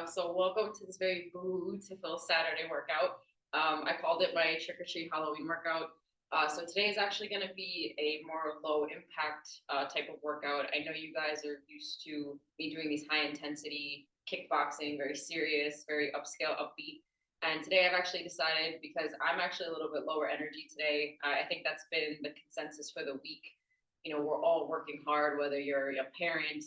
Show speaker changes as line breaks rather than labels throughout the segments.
So welcome to this very beautiful Saturday workout. I called it my trick or treat Halloween workout. So today is actually going to be a more low impact type of workout. I know you guys are used to me doing these high intensity kickboxing, very serious, very upscale, upbeat. And today I've actually decided, because I'm actually a little bit lower energy today. I think that's been the consensus for the week. You know, we're all working hard, whether you're a parent,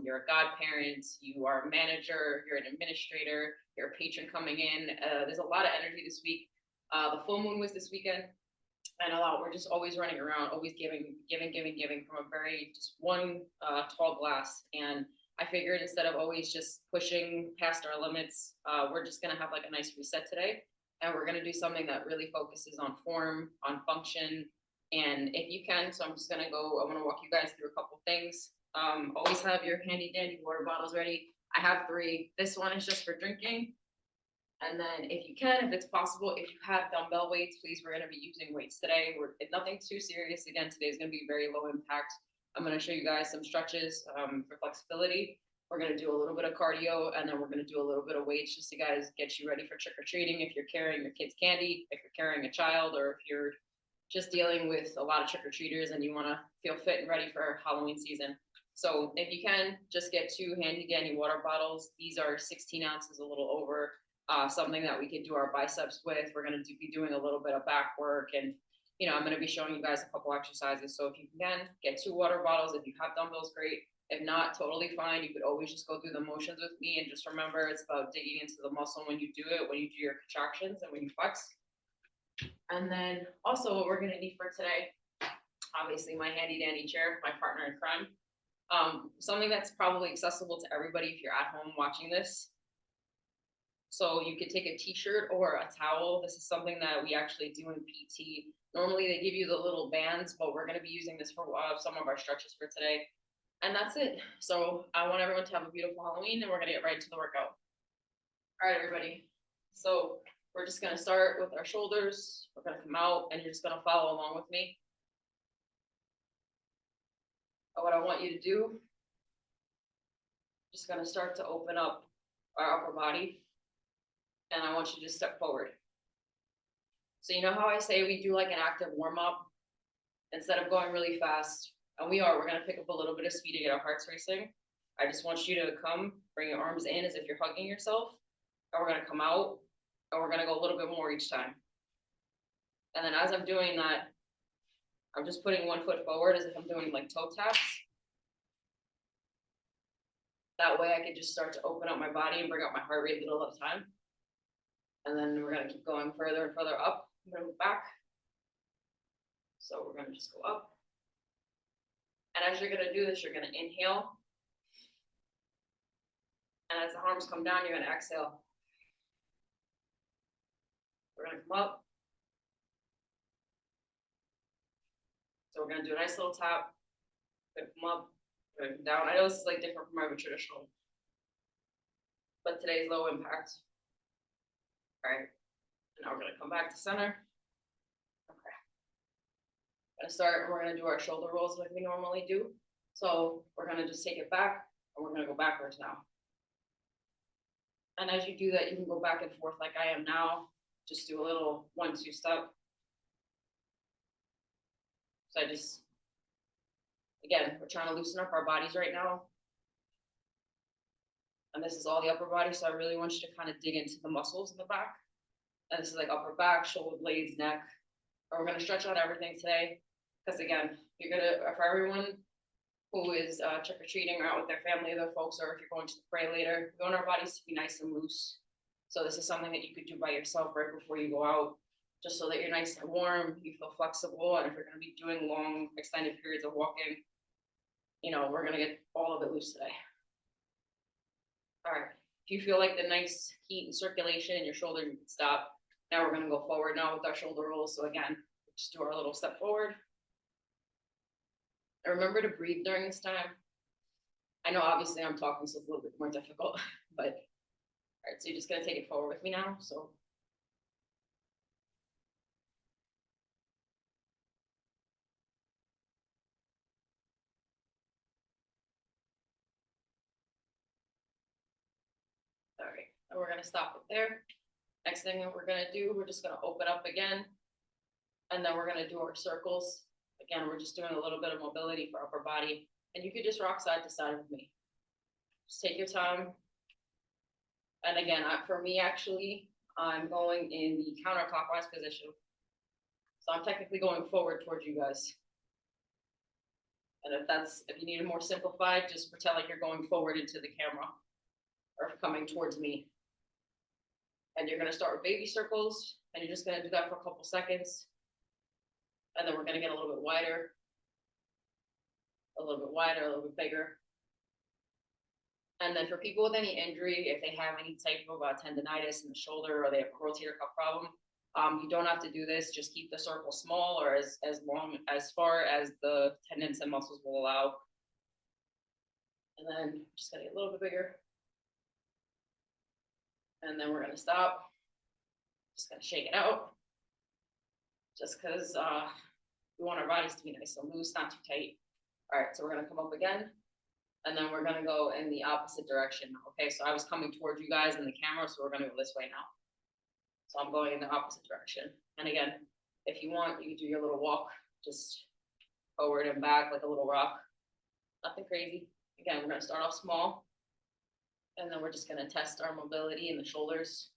you're a godparent, you are a manager, you're an administrator, you're a patron coming in. There's a lot of energy this week. The full moon was this weekend, and we're just always running around, always giving from a very just one tall glass. And I figured instead of always just pushing past our limits, we're just gonna have like a nice reset today, and we're gonna do something that really focuses on form, on function, and if you can. So I'm gonna walk you guys through a couple things. Always have your handy dandy water bottles ready. I have 3. This one is just for drinking. And then if you can, if it's possible, if you have dumbbell weights, please, we're gonna be using weights today. Nothing too serious. Again, today is gonna be very low impact. I'm gonna show you guys some stretches for flexibility. We're gonna do a little bit of cardio, and then we're gonna do a little bit of weights just to guys get you ready for trick or treating. If you're carrying your kid's candy, if you're carrying a child, or if you're just dealing with a lot of trick or treaters and you wanna feel fit and ready for Halloween season. So if you can, just get 2 handy dandy water bottles. These are 16 ounces, a little over, something that we could do our biceps with. We're going to be doing a little bit of back work, and I'm going to be showing you guys a couple exercises. So if you can, get 2 water bottles. If you have dumbbells, great. If not, totally fine. You could always just go through the motions with me, and just remember, it's about digging into the muscle when you do it, when you do your contractions, and when you flex. And then also what we're going to need for today, obviously my handy dandy chair, my partner in crime. Something that's probably accessible to everybody if you're at home watching this. So you could take a t-shirt or a towel. This is something that we actually do in PT. Normally they give you the little bands, but we're going to be using this for some of our stretches for today. And that's it. So I want everyone to have a beautiful Halloween, and we're going to get right to the workout. All right, everybody. So we're just going to start with our shoulders. We're going to come out, and you're just going to follow along with me. What I want you to do, just going to start to open up our upper body, and I want you to step forward. So you know how I say we do like an active warm-up instead of going really fast, and we're going to pick up a little bit of speed to get our hearts racing. I just want you to bring your arms in as if you're hugging yourself, and we're going to come out, and we're going to go a little bit more each time. And then as I'm doing that, I'm just putting one foot forward as if I'm doing like toe taps. That way I can just start to open up my body and bring up my heart rate a little at a time. And then we're going to keep going further and further up. I'm going to move back. So we're going to just go up. And as you're going to do this, you're going to inhale. And as the arms come down, you're going to exhale. We're going to come up. So we're going to do a nice little tap. We're going to come up. We're going to come down. I know this is like different from our traditional, but today's low impact. All right. And now we're going to come back to center. Okay. We're going to start, and we're going to do our shoulder rolls like we normally do. So we're going to just take it back, and we're going to go backwards now. And as you do that, you can go back and forth like I am now. Just do a little 1-2 step. So again, we're trying to loosen up our bodies right now. And this is all the upper body, so I really want you to kind of dig into the muscles in the back. And this is like upper back, shoulder blades, neck. And we're going to stretch out everything today. Because again, for everyone who is trick-or-treating or out with their family, their folks, or if you're going to the parade later, we want our bodies to be nice and loose. So this is something that you could do by yourself right before you go out, just so that you're nice and warm, you feel flexible. And if you're going to be doing long, extended periods of walking, we're going to get all of it loose today. All right. If you feel like the nice heat and circulation in your shoulder, you can stop. Now we're going to go forward now with our shoulder rolls. So again, just do our little step forward. And remember to breathe during this time. I know obviously I'm talking, so it's a little bit more difficult, but all right, so you're just going to take it forward with me now. So all we're gonna stop it there. Next thing that we're gonna do, we're just gonna open up again. And then we're gonna do our circles. Again, we're just doing a little bit of mobility for upper body. And you could just rock side to side with me. Just take your time. And again, for me, actually, I'm going in the counterclockwise position. So I'm technically going forward towards you guys. And if you need it more simplified, just pretend like you're going forward into the camera or coming towards me. And you're gonna start with baby circles, and you're just gonna do that for a couple seconds. And then we're gonna get a little bit wider, a little bit wider, a little bit bigger. And then for people with any injury, if they have any type of tendonitis in the shoulder or they have a rotator cuff problem, you don't have to do this. Just keep the circle small or as far as the tendons and muscles will allow. And then just gonna get a little bit bigger. And then we're gonna stop. Just gonna shake it out. Just because we want our bodies to be nice and loose, not too tight. All right, so we're gonna come up again. And then we're gonna go in the opposite direction. Okay, so I was coming towards you guys in the camera, so we're gonna go this way now. So I'm going in the opposite direction. And again, if you want, you can do your little walk, just forward and back like a little rock. Nothing crazy. Again, we're gonna start off small. And then we're just gonna test our mobility in the shoulders.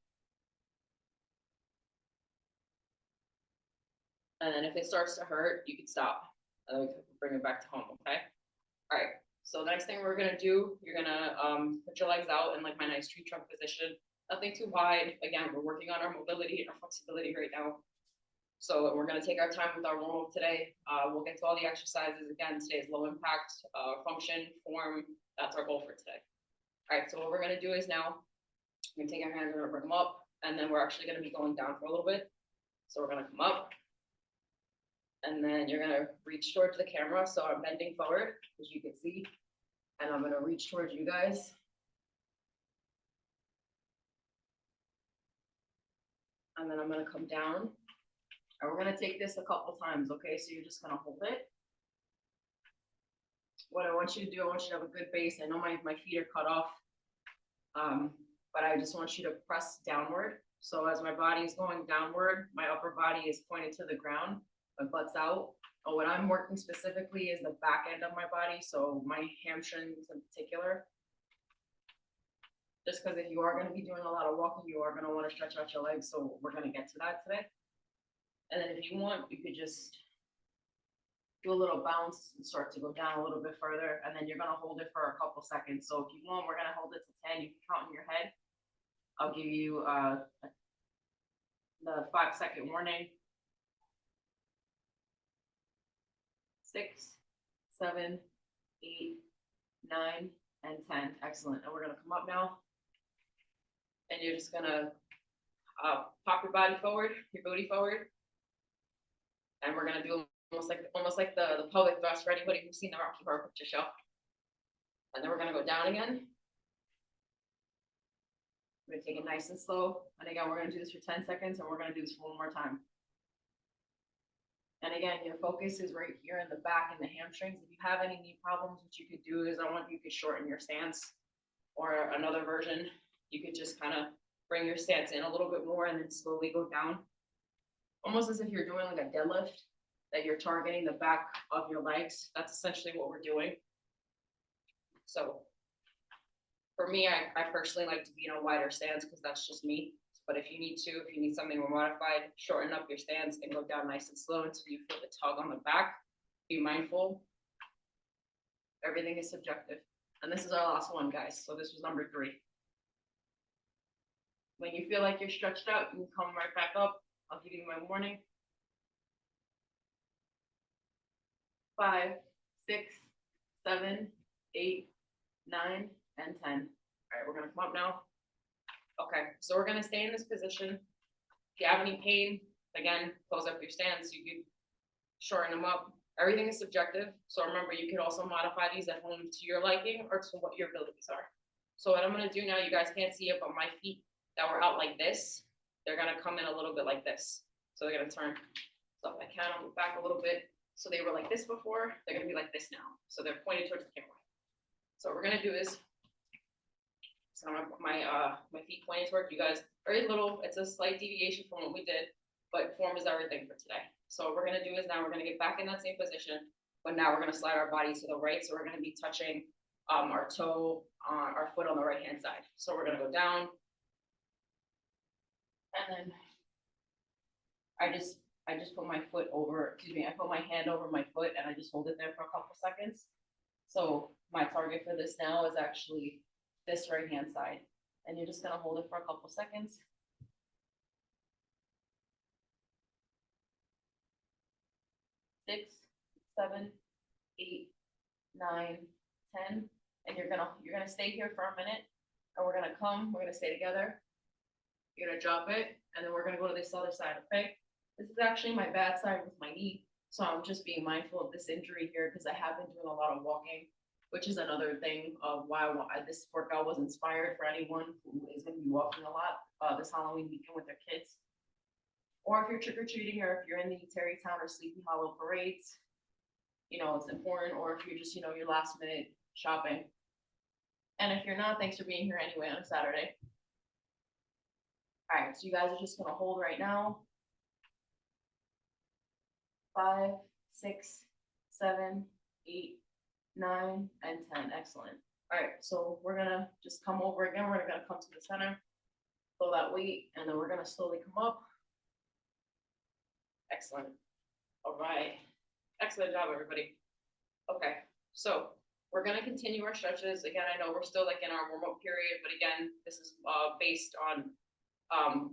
And then if it starts to hurt, you can stop. And then we can bring it back to home, okay? All right. So the next thing we're gonna do, you're gonna put your legs out in like my nice tree trunk position. Nothing too wide. Again, we're working on our mobility and our flexibility right now. So we're gonna take our time with our warm-up today. We'll get to all the exercises. Again, today's low impact, function, form. That's our goal for today. All right, so what we're gonna do is now, we're gonna take our hands, we're gonna bring them up, and then we're actually gonna be going down for a little bit. So we're gonna come up, and then you're gonna reach towards the camera. So I'm bending forward, as you can see, and I'm gonna reach towards you guys. And then I'm gonna come down, and we're gonna take this a couple times, okay? So you're just gonna hold it. What I want you to do, I want you to have a good base. I know my feet are cut off, but I just want you to press downward. So as my body is going downward, my upper body is pointed to the ground, my butt's out. And what I'm working specifically is the back end of my body, so my hamstrings in particular. Just because if you are going to be doing a lot of walking, you are going to want to stretch out your legs. So we're going to get to that today. And then if you want, you could just do a little bounce and start to go down a little bit further. And then you're going to hold it for a couple seconds. So if you want, we're going to hold it to 10. You can count in your head. I'll give you the 5-second warning. 6, 7, 8, 9, and 10. Excellent. And we're going to come up now. And you're just going to pop your body forward, your booty forward. And we're going to do almost like the pelvic thrust for anybody who's seen the Rocky Horror Picture Show. And then we're going to go down again. We're going to take it nice and slow. And again, we're going to do this for 10 seconds, and we're going to do this one more time. And again, your focus is right here in the back and the hamstrings. If you have any knee problems, what you could do is you could shorten your stance, or another version, you could just kind of bring your stance in a little bit more and then slowly go down. Almost as if you're doing like a deadlift, that you're targeting the back of your legs. That's essentially what we're doing. So for me, I personally like to be in a wider stance because that's just me. But if you need something more modified, shorten up your stance and go down nice and slow until you feel the tug on the back. Be mindful. Everything is subjective. And this is our last one, guys. So this was number 3. When you feel like you're stretched out, you can come right back up. I'll give you my warning. 5, 6, 7, 8, 9, and 10. All right, we're gonna come up now. Okay, so we're gonna stay in this position. If you have any pain, again, close up your stance. You can shorten them up. Everything is subjective. So remember, you can also modify these at home to your liking or to what your abilities are. So what I'm gonna do now, you guys can't see it, but my feet that were out like this, they're gonna come in a little bit like this. So they're gonna turn. So if I can, I'll move back a little bit. So they were like this before, they're gonna be like this now. So they're pointed towards the camera. So what we're gonna do is So I'm gonna put my feet pointed toward you guys. Very little, it's a slight deviation from what we did, but form is everything for today. So what we're gonna do is now we're gonna get back in that same position, but now we're gonna slide our body to the right. So we're gonna be touching our toe on our foot on the right hand side. So we're gonna go down. And then I just put my foot over, I put my hand over my foot and I just hold it there for a couple seconds. So my target for this now is actually this right hand side. And you're just gonna hold it for a couple seconds. 6, 7, 8, 9, 10. And you're gonna stay here for a minute. And we're gonna stay together. You're gonna drop it, and then we're gonna go to this other side, okay? This is actually my bad side with my knee, so I'm just being mindful of this injury here because I have been doing a lot of walking, which is another thing of why this workout was inspired for anyone who is gonna be walking a lot this Halloween weekend with their kids. Or if you're trick-or-treating, or if you're in the Terrytown or Sleepy Hollow parades, it's important, or if you're just, your last minute shopping. And if you're not, thanks for being here anyway on a Saturday. All right, so you guys are just gonna hold right now. 5, 6, 7, 8, 9, and 10. Excellent. All right, so we're gonna just come over again. We're gonna come to the center, throw that weight, and then we're gonna slowly come up. Excellent. All right. Excellent job, everybody. Okay, so we're gonna continue our stretches. Again, I know we're still like in our warm-up period, but again, this is based on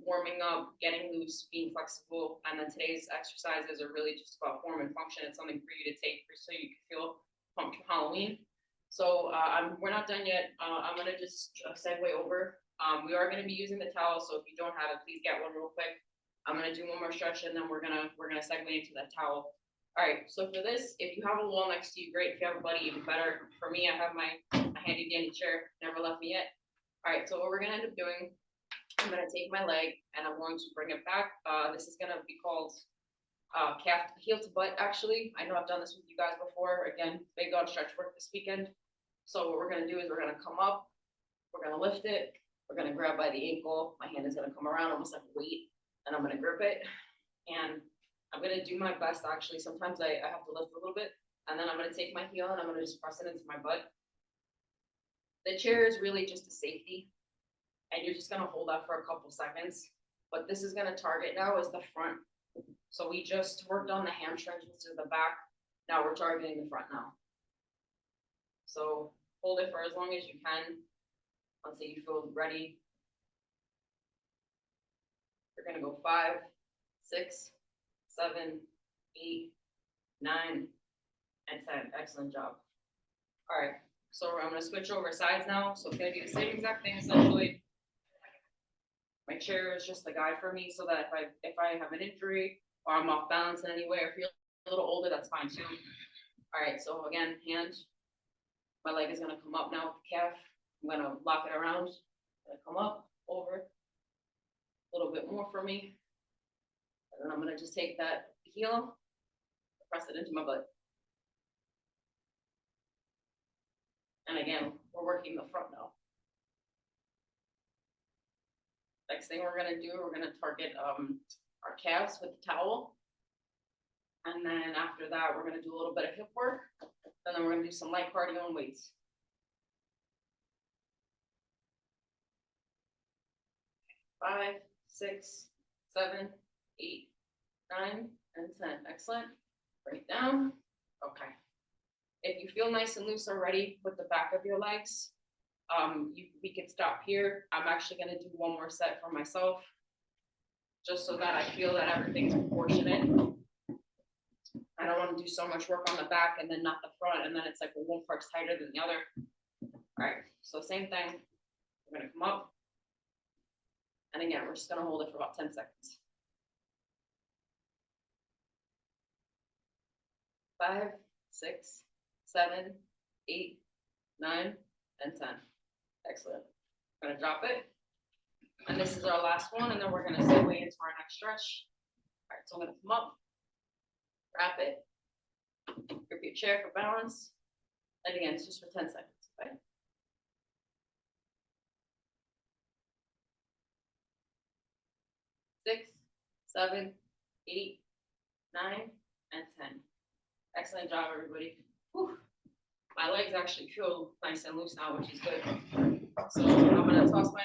warming up, getting loose, being flexible, and then today's exercises are really just about form and function. It's something for you to take so you can feel pumped for Halloween. So we're not done yet. I'm gonna just segue over. We are gonna be using the towel, so if you don't have it, please get one real quick. I'm gonna do one more stretch, and then we're gonna segue into that towel. All right, so for this, if you have a wall next to you, great. If you have a buddy, even better. For me, I have my handy dandy chair, never left me yet. All right, so what we're gonna end up doing, I'm gonna take my leg and I'm going to bring it back. This is gonna be called calf heel to butt. Actually, I know I've done this with you guys before. Again, big on stretch work this weekend. So what we're gonna do is we're gonna come up, we're gonna lift it, we're gonna grab by the ankle. My hand is gonna come around almost like a weight, and I'm gonna grip it. And I'm gonna do my best. Actually, sometimes I have to lift a little bit, and then I'm gonna take my heel and I'm gonna just press it into my butt. The chair is really just a safety, and you're just gonna hold that for a couple seconds. What this is gonna target now is the front. So we just worked on the hamstrings, which is the back. Now we're targeting the front now. So hold it for as long as you can until you feel ready. We're gonna go 5, 6, 7, 8, 9, and 10. Excellent job. All right, so I'm gonna switch over sides now. So it's gonna be the same exact thing essentially. My chair is just a guide for me, so that if I have an injury or I'm off balance in any way or feel a little older, that's fine too. All right, so again, hand. My leg is gonna come up now with the calf. I'm gonna lock it around. Gonna come up, over, a little bit more for me. And then I'm gonna just take that heel, press it into my butt. And again, we're working the front now. Next thing we're gonna do, we're gonna target our calves with the towel. And then after that, we're gonna do a little bit of hip work. And then we're gonna do some light cardio and weights. 5, 6, 7, 8, 9, and 10. Excellent. Break down. Okay. If you feel nice and loose already with the back of your legs, we can stop here. I'm actually going to do one more set for myself, just so that I feel that everything's proportionate. I don't want to do so much work on the back and then not the front, and then it's like, well, one part's tighter than the other. All right, so same thing. We're going to come up. And again, we're just going to hold it for about 10 seconds. 5, 6, 7, 8, 9, and 10. Excellent. I'm going to drop it. And this is our last one, and then we're going to segue into our next stretch. All right, so I'm going to come up, wrap it, grip your chair for balance. And again, it's just for 10 seconds, okay? 6, 7, 8, 9, and 10. Excellent job, everybody. Whew. My legs actually feel nice and loose now, which is good. So I'm gonna toss my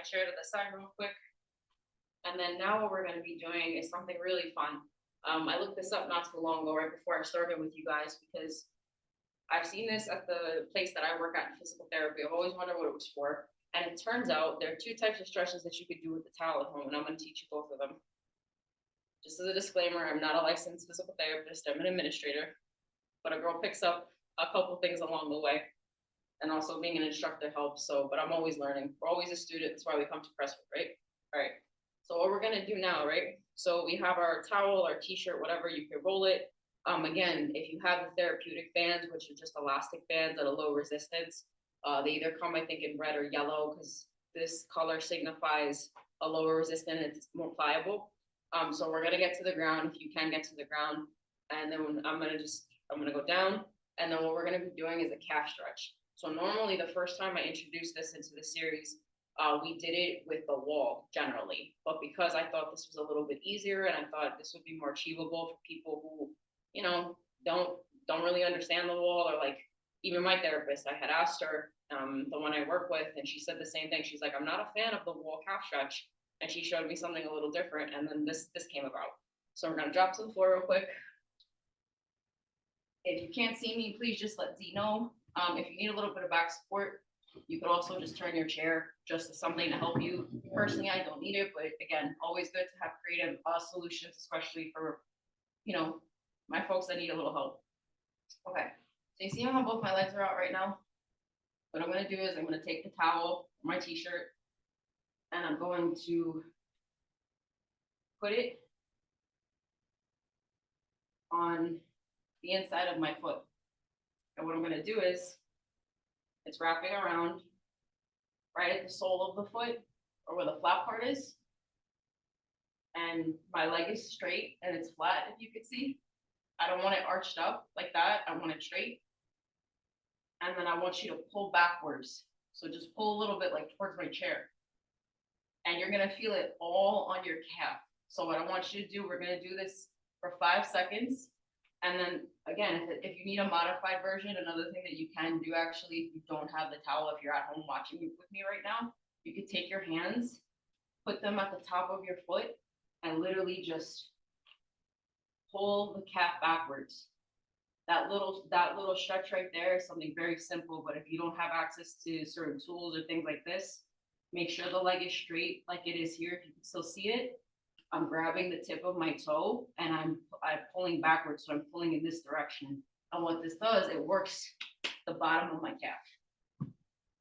chair to the side real quick. And then now what we're gonna be doing is something really fun. I looked this up not too long ago, right before I started with you guys, because I've seen this at the place that I work at in physical therapy. I've always wondered what it was for. And it turns out there are 2 types of stretches that you could do with the towel at home, and I'm gonna teach you both of them. Just as a disclaimer, I'm not a licensed physical therapist, I'm an administrator, but a girl picks up a couple things along the way. And also being an instructor helps, but I'm always learning. We're always a student, that's why we come to Presswood, right? All right, so what we're gonna do now, right? So we have our towel, our t-shirt, whatever, you can roll it. Again, if you have the therapeutic bands, which are just elastic bands at a low resistance, they either come, I think, in red or yellow, because this color signifies a lower resistance, it's more pliable. So we're gonna get to the ground, if you can get to the ground, and then I'm gonna go down, and then what we're gonna be doing is a calf stretch. So normally the first time I introduced this into the series, we did it with the wall generally, but because I thought this was a little bit easier and I thought this would be more achievable for people who, don't really understand the wall, or like even my therapist, I had asked her, the one I work with, and she said the same thing. She's like, I'm not a fan of the wall calf stretch, and she showed me something a little different, and then this came about. So we're gonna drop to the floor real quick. If you can't see me, please just let Z know. If you need a little bit of back support, you could also just turn your chair just as something to help you. Personally, I don't need it, but again, always good to have creative solutions, especially for, my folks that need a little help. Okay, so you see how both my legs are out right now? What I'm gonna do is I'm gonna take the towel, my t-shirt, and I'm going to put it on the inside of my foot. And what I'm gonna do is, it's wrapping around right at the sole of the foot, or where the flat part is. And my leg is straight and it's flat, if you could see. I don't want it arched up like that, I want it straight. And then I want you to pull backwards. So just pull a little bit like towards my chair. And you're gonna feel it all on your calf. So what I want you to do, we're gonna do this for 5 seconds. And then again, if you need a modified version, another thing that you can do actually, if you don't have the towel, if you're at home watching with me right now, you could take your hands, put them at the top of your foot, and literally just pull the calf backwards. That little stretch right there is something very simple, but if you don't have access to certain tools or things like this, make sure the leg is straight like it is here. If you can still see it, I'm grabbing the tip of my toe and I'm pulling backwards, so I'm pulling in this direction. And what this does, it works the bottom of my calf.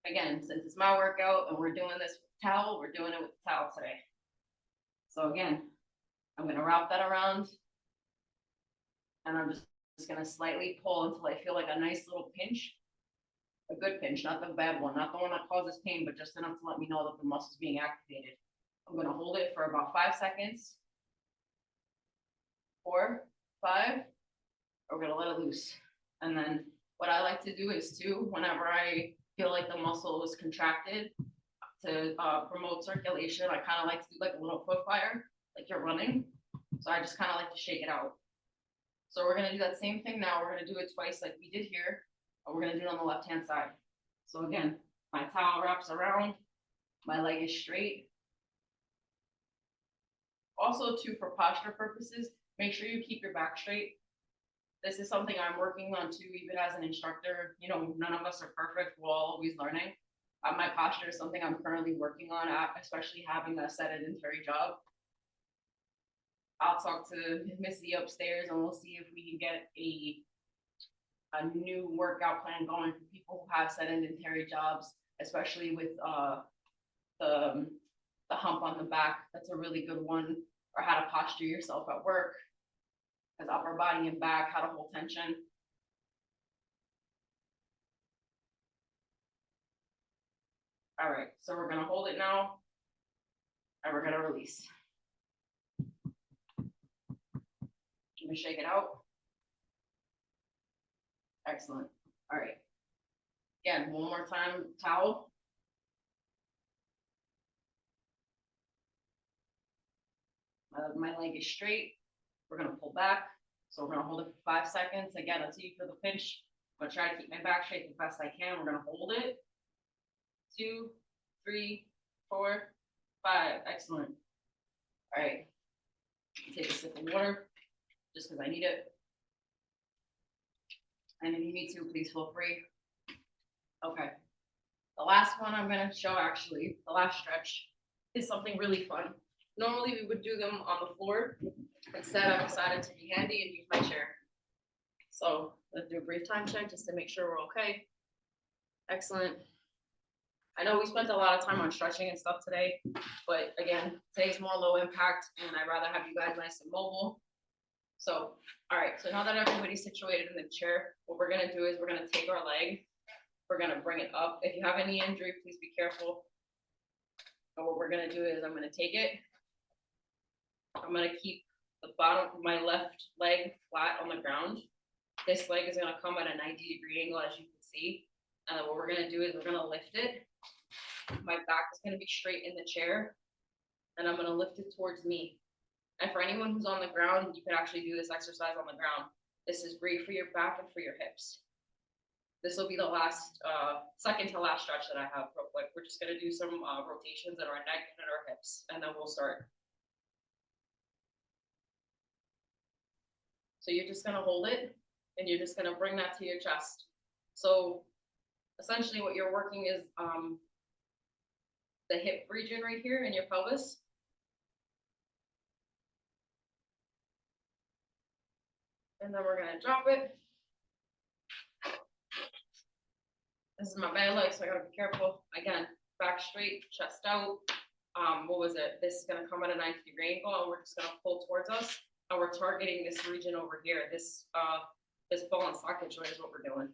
Again, since it's my workout and we're doing this with the towel, we're doing it with the towel today. So again, I'm gonna wrap that around, and I'm just gonna slightly pull until I feel like a nice little pinch. A good pinch, not the bad one, not the one that causes pain, but just enough to let me know that the muscle's being activated. I'm gonna hold it for about 5 seconds. 4, 5, we're gonna let it loose. And then what I like to do is too, whenever I feel like the muscle is contracted, to promote circulation, I kind of like to do like a little foot fire, like you're running. So I just kind of like to shake it out. So we're gonna do that same thing now. We're gonna do it twice like we did here, but we're gonna do it on the left-hand side. So again, my towel wraps around, my leg is straight. Also too, for posture purposes, make sure you keep your back straight. This is something I'm working on too, even as an instructor. None of us are perfect, we're always learning. My posture is something I'm currently working on, especially having a sedentary job. I'll talk to Missy upstairs and we'll see if we can get a new workout plan going for people who have sedentary jobs, especially with the hump on the back. That's a really good one. Or how to posture yourself at work, as upper body and back, how to hold tension. All right, so we're gonna hold it now, and we're gonna release. Let me shake it out. Excellent. All right. Again, one more time, towel. My leg is straight. We're gonna pull back. So we're gonna hold it for 5 seconds. Again, until you feel the pinch. I'm gonna try to keep my back straight the best I can. We're gonna hold it. 2, 3, 4, 5. Excellent. All right. Take a sip of water just because I need it. And if you need to, please feel free. Okay. The last one I'm going to show, actually, the last stretch, is something really fun. Normally, we would do them on the floor. Instead, I decided to be handy and use my chair. So let's do a brief time check just to make sure we're okay. Excellent. I know we spent a lot of time on stretching and stuff today, but again, today's more low impact, and I'd rather have you guys nice and mobile. So, all right, so now that everybody's situated in the chair, what we're gonna do is we're gonna take our leg, we're gonna bring it up. If you have any injury, please be careful. And what we're gonna do is I'm gonna take it, I'm gonna keep the bottom of my left leg flat on the ground. This leg is gonna come at a 90-degree angle, as you can see. And what we're gonna do is we're gonna lift it. My back is gonna be straight in the chair, and I'm gonna lift it towards me. And for anyone who's on the ground, you can actually do this exercise on the ground. This is great for your back and for your hips. This will be the last, second to last stretch that I have real quick. We're just gonna do some rotations in our neck and in our hips, and then we'll start. So you're just gonna hold it, and you're just gonna bring that to your chest. So essentially what you're working is the hip region right here in your pelvis. And then we're gonna drop it. This is my bad leg, so I gotta be careful. Again, back straight, chest out. What was it? This is gonna come at a 90-degree angle, and we're just gonna pull towards us. And we're targeting this region over here. This ball and socket joint is what we're doing.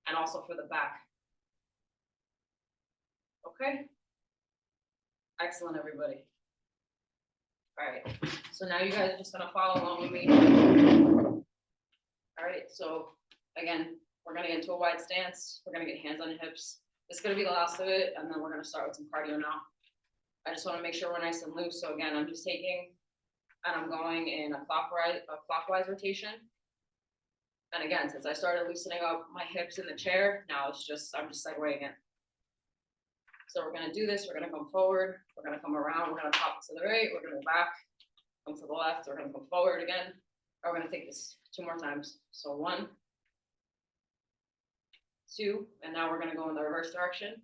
And also for the back. Okay. Excellent, everybody. All right. So now you guys are just gonna follow along with me. All right. So again, we're gonna get into a wide stance. We're gonna get hands on the hips. This is gonna be the last of it, and then we're gonna start with some cardio now. I just want to make sure we're nice and loose. So again, I'm just taking, and I'm going in a clockwise rotation. And again, since I started loosening up my hips in the chair, now I'm just segueing in. So we're gonna do this. We're gonna come forward. We're gonna come around. We're gonna pop to the right. We're gonna go back. Come to the left. We're gonna come forward again. We're gonna take this 2 more times. So 1, 2, and now we're gonna go in the reverse direction.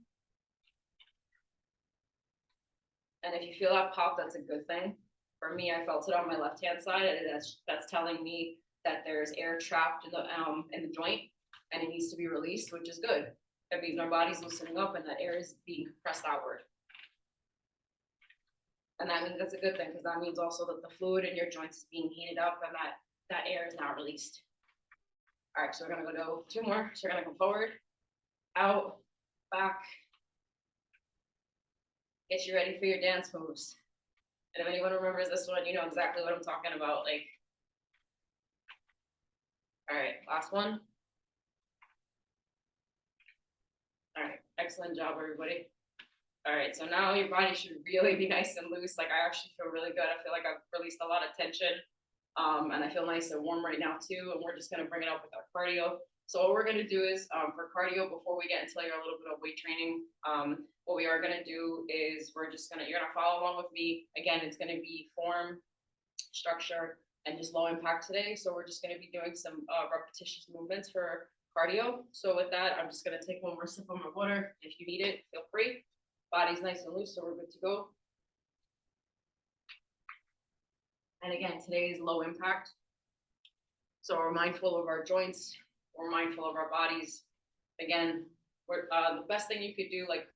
And if you feel that pop, that's a good thing. For me, I felt it on my left-hand side, and that's telling me that there's air trapped in the joint, and it needs to be released, which is good. That means our body's loosening up, and that air is being compressed outward. And that means that's a good thing, because that means also that the fluid in your joints is being heated up, and that air is now released. All right, so we're gonna go 2 more. So we're gonna come forward, out, back. Get you ready for your dance moves. And if anyone remembers this one, you know exactly what I'm talking about. Like, all right, last one. All right, excellent job, everybody. All right, so now your body should really be nice and loose. Like, I actually feel really good. I feel like I've released a lot of tension, and I feel nice and warm right now too. And we're just gonna bring it up with our cardio. So what we're gonna do is, for cardio, before we get into like a little bit of weight training, what we are gonna do is you're gonna follow along with me. Again, it's gonna be form, structure, and just low impact today. So we're just gonna be doing some repetitious movements for cardio. So with that, I'm just gonna take 1 more sip of my water. If you need it, feel free. Body's nice and loose, so we're good to go. And again, today is low impact. So we're mindful of our joints. We're mindful of our bodies. Again, the best thing you could do, like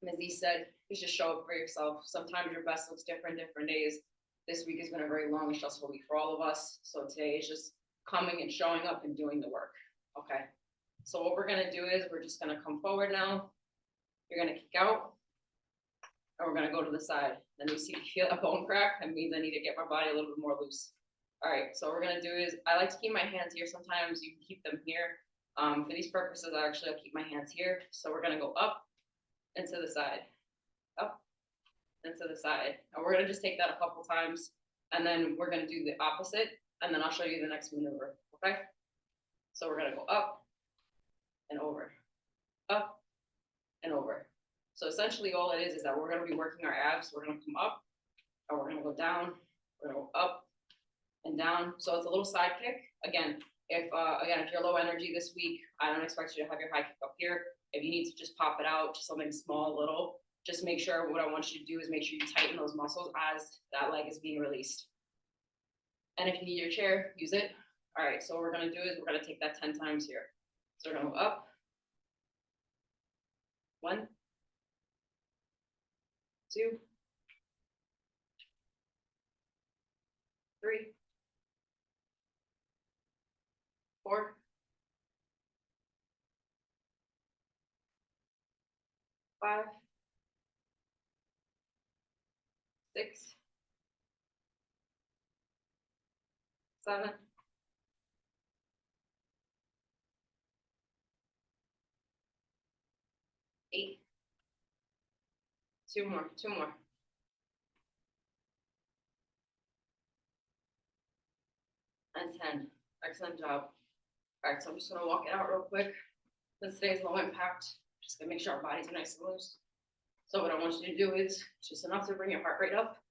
Mizzy said, is just show up for yourself. Sometimes your best looks different days. This week has been a very long and stressful week for all of us. So today is just coming and showing up and doing the work. Okay. So what we're gonna do is we're just gonna come forward now. You're gonna kick out, and we're gonna go to the side. Then you feel a bone crack. That means I need to get my body a little bit more loose. All right, so what we're gonna do is, I like to keep my hands here. Sometimes you can keep them here. For these purposes, I'll keep my hands here. So we're gonna go up and to the side, up and to the side. And we're gonna just take that a couple times, and then we're gonna do the opposite, and then I'll show you the next maneuver, okay? So we're gonna go up and over, up and over. So essentially all it is that we're gonna be working our abs. We're gonna come up, and we're gonna go down, we're gonna go up and down. So it's a little side kick. Again, if you're low energy this week, I don't expect you to have your high kick up here. If you need to just pop it out, just something small, little, just make sure, what I want you to do is make sure you tighten those muscles as that leg is being released. And if you need your chair, use it. All right, so what we're gonna do is we're gonna take that 10 times here. So we're gonna go up, 1, 2, 3, 4, 5, 6, 7, 8, 2 more, 2 more. And 10. Excellent job. All right, so I'm just gonna walk it out real quick. Since today's low impact, just gonna make sure our bodies are nice and loose. So what I want you to do is just enough to bring your heart rate up.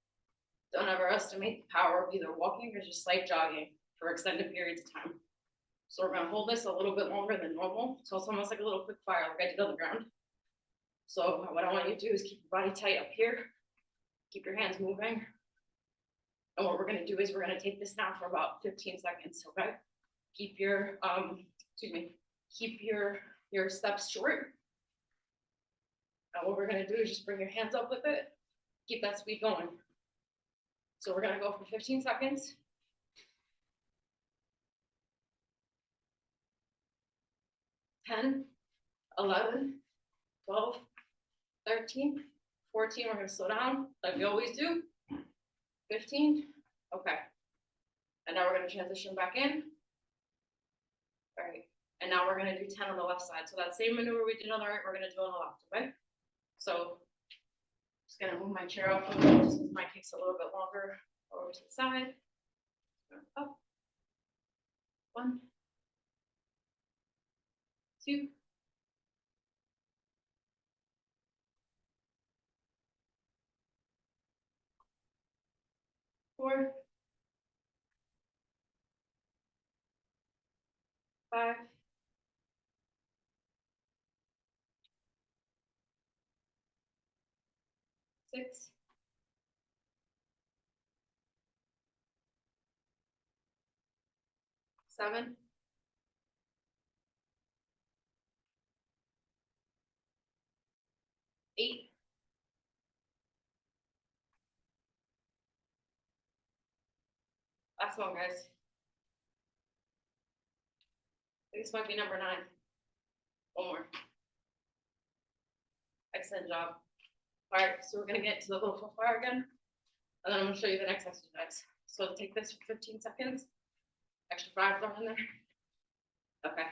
Don't underestimate the power of either walking or just slight jogging for extended periods of time. So we're gonna hold this a little bit longer than normal. So it's almost like a little quick fire, like I did on the ground. So what I want you to do is keep your body tight up here. Keep your hands moving. And what we're gonna do is we're gonna take this now for about 15 seconds, okay? Keep your, keep your steps short. And what we're gonna do is just bring your hands up with it. Keep that speed going. So we're gonna go for 15 seconds. 10, 11, 12, 13, 14, we're gonna slow down like we always do. 15, okay. And now we're gonna transition back in. All right, and now we're gonna do 10 on the left side. So that same maneuver we did on the right, we're gonna do on the left, okay? So just gonna move my chair up a little bit, just because mine takes a little bit longer. Over to the side, up, 1, 2, 4, 5, 6, 7, 8, 'Last one, guys. I think this might be number 9. One more. Excellent job. All right, so we're gonna get to the little full fire again, and then I'm gonna show you the next exercise. So take this for 15 seconds. Extra 5 thrown in there. Okay.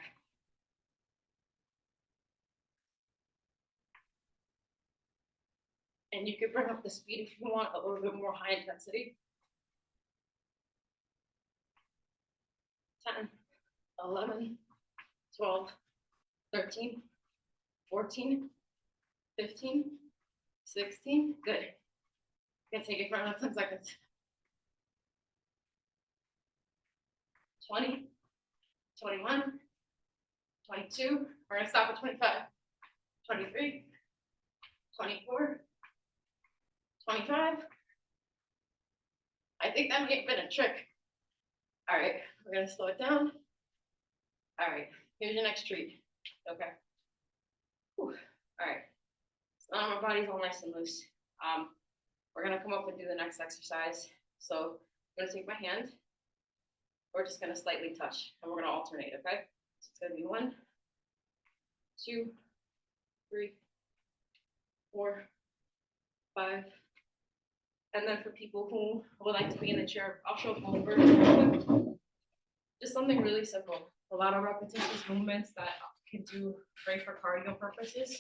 And you can bring up the speed if you want a little bit more high intensity. 10, 11, 12, 13, 14, 15, 16. Good. You can take it for another 10 seconds. 20, 21, 22. We're gonna stop at 25, 23, 24, 25. I think that may have been a trick. All right, we're gonna slow it down. All right, here's your next treat. Okay. Whew. All right. So now my body's all nice and loose. We're gonna come up and do the next exercise. So I'm gonna take my hand. We're just gonna slightly touch, and we're gonna alternate. Okay. So it's gonna be 1, 2, 3, 4, 5. And then for people who would like to be in the chair, I'll show both versions. Just something really simple. A lot of repetitious movements that can do great for cardio purposes,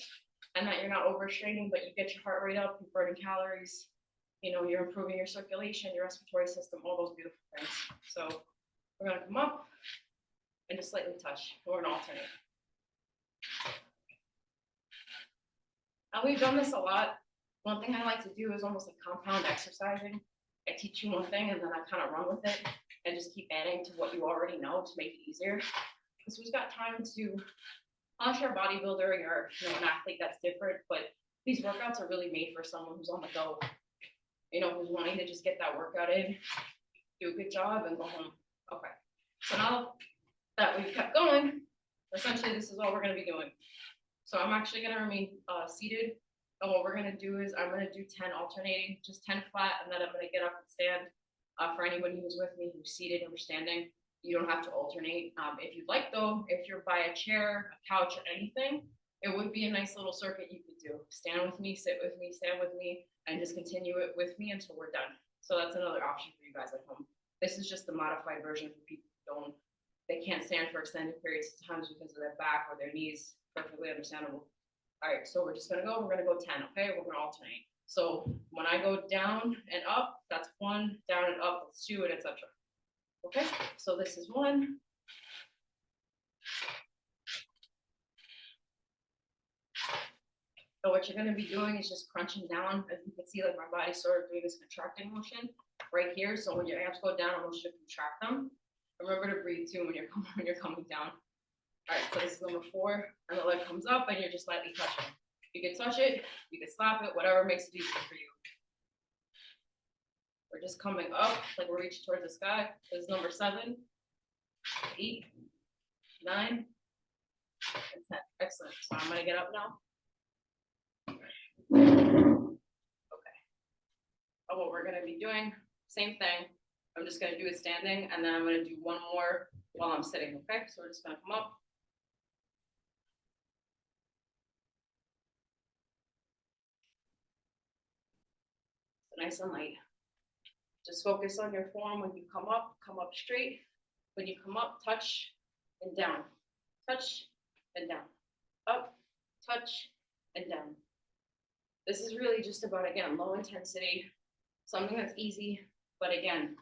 and that you're not overstraining, but you get your heart rate up, you're burning calories, you're improving your circulation, your respiratory system, all those beautiful things. So we're gonna come up and just slightly touch. We're gonna alternate. And we've done this a lot. One thing I like to do is almost like compound exercising. I teach you one thing and then I kind of run with it and just keep adding to what you already know to make it easier. Because who's got time to, unless you're a bodybuilder or you're an athlete, that's different, but these workouts are really made for someone who's on the go, who's wanting to just get that workout in, do a good job and go home. Okay, so now that we've kept going, essentially this is all we're gonna be doing. So I'm actually gonna remain seated. And what we're gonna do is I'm gonna do 10 alternating, just 10 flat, and then I'm gonna get up and stand. For anybody who's with me, who's seated or standing, you don't have to alternate. If you'd like though, if you're by a chair, a couch, or anything, it would be a nice little circuit you could do. Stand with me, sit with me, stand with me, and just continue it with me until we're done. So that's another option for you guys at home. This is just the modified version for people who they can't stand for extended periods of times because of their back or their knees. Perfectly understandable. All right, so we're just gonna go, we're gonna go 10, okay? We're gonna alternate. So when I go down and up, that's 1, down and up, that's 2, and etc. Okay, so this is 1. So what you're gonna be doing is just crunching down. As you can see, like my body's sort of doing this contracting motion right here. So when your abs go down, I want you to contract them. Remember to breathe too when you're coming down. All right, so this is number 4, and the leg comes up, and you're just lightly touching. You can touch it, you can slap it, whatever makes it easier for you. We're just coming up, like we're reaching towards the sky. This is number 7, 8, 9, and 10. Excellent. So I'm gonna get up now. Okay. Oh, what we're gonna be doing, same thing. I'm just gonna do it standing, and then I'm gonna do one more while I'm sitting. Okay, so we're just gonna come up. Nice and light. Just focus on your form. When you come up straight. When you come up, touch and down, touch and down, up, touch and down. This is really just about, again, low intensity, something that's easy, but again,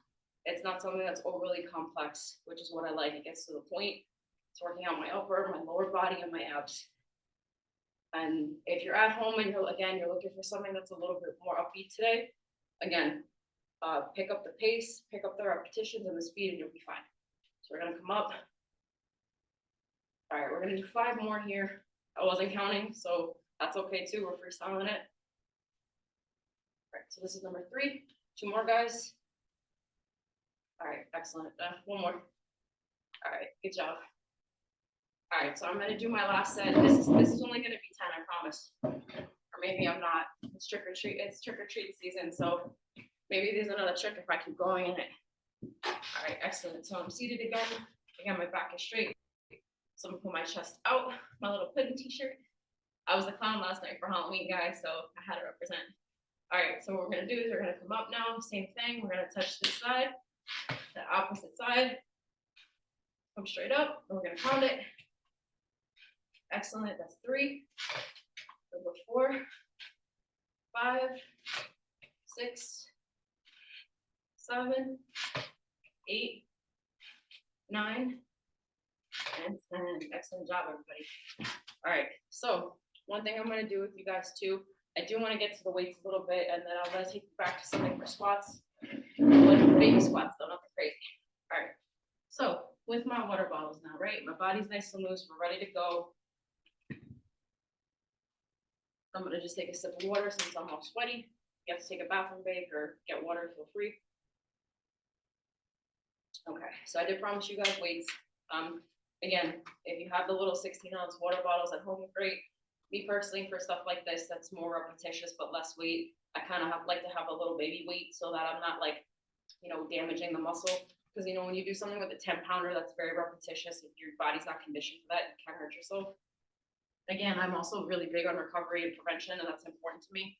it's not something that's overly complex, which is what I like. It gets to the point. It's working out my upper, my lower body, and my abs. And if you're at home and you're looking for something that's a little bit more upbeat today, again, pick up the pace, pick up the repetitions and the speed, and you'll be fine. So we're gonna come up. All right, we're gonna do 5 more here. I wasn't counting, so that's okay too. We're freestyling it. All right, so this is number 3. 2 more, guys. All right, excellent. 1 more. All right, good job. All right, so I'm gonna do my last set. This is only gonna be 10, I promise. Or maybe I'm not. It's trick or treat. It's trick or treat season, so maybe there's another trick if I keep going in it. All right, excellent. So I'm seated again. Again, my back is straight. So I'm gonna put my chest out, my little pudding t-shirt. I was a clown last night for Halloween, guys, so I had to represent. All right, so what we're gonna do is we're gonna come up now, same thing. We're gonna touch this side, the opposite side. Come straight up, and we're gonna pound it. Excellent, that's 3. Number 4, 5, 6, 7, 8, 9, and 10. Excellent job, everybody. All right, so one thing I'm gonna do with you guys too, I do wanna get to the weights a little bit, and then I'm gonna take you back to something for squats. Baby squats though, nothing crazy. All right, so with my water bottles now, right? My body's nice and loose, we're ready to go. I'm gonna just take a sip of water since I'm all sweaty. You have to take a bathroom break or get water, feel free. Okay, so I did promise you guys weights. Again, if you have the little 16-ounce water bottles at home, great. Me personally, for stuff like this, that's more repetitious but less weight. I kind of like to have a little baby weight so that I'm not like, damaging the muscle. Because when you do something with a 10-pounder, that's very repetitious. If your body's not conditioned for that, you can hurt yourself. Again, I'm also really big on recovery and prevention, and that's important to me.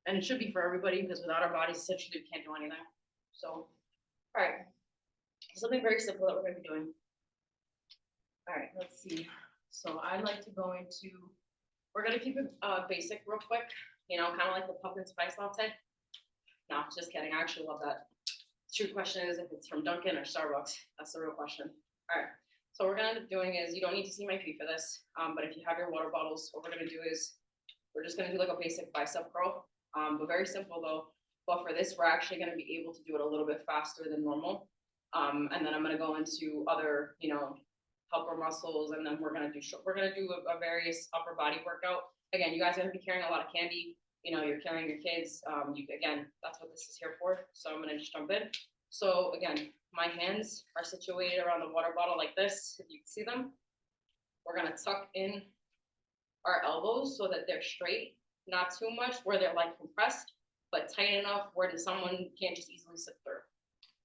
And it should be for everybody because without our bodies, essentially, we can't do anything. So, all right, something very simple that we're going to be doing. All right, let's see. So I'd like to go into, we're going to keep it basic real quick, kind of like the pumpkin spice latte. No, just kidding. I actually love that. True question is if it's from Dunkin' or Starbucks. That's the real question. All right. So what we're gonna end up doing is you don't need to see my feet for this, but if you have your water bottles, what we're gonna do is we're just gonna do like a basic bicep curl, but very simple though. But for this, we're actually gonna be able to do it a little bit faster than normal. And then I'm gonna go into other, helper muscles, and then we're gonna do a various upper body workout. Again, you guys are gonna be carrying a lot of candy. You're carrying your kids. Again, that's what this is here for. So I'm gonna just jump in. So again, my hands are situated around the water bottle like this. If you can see them, we're gonna tuck in our elbows so that they're straight, not too much where they're like compressed, but tight enough where someone can't just easily sit through.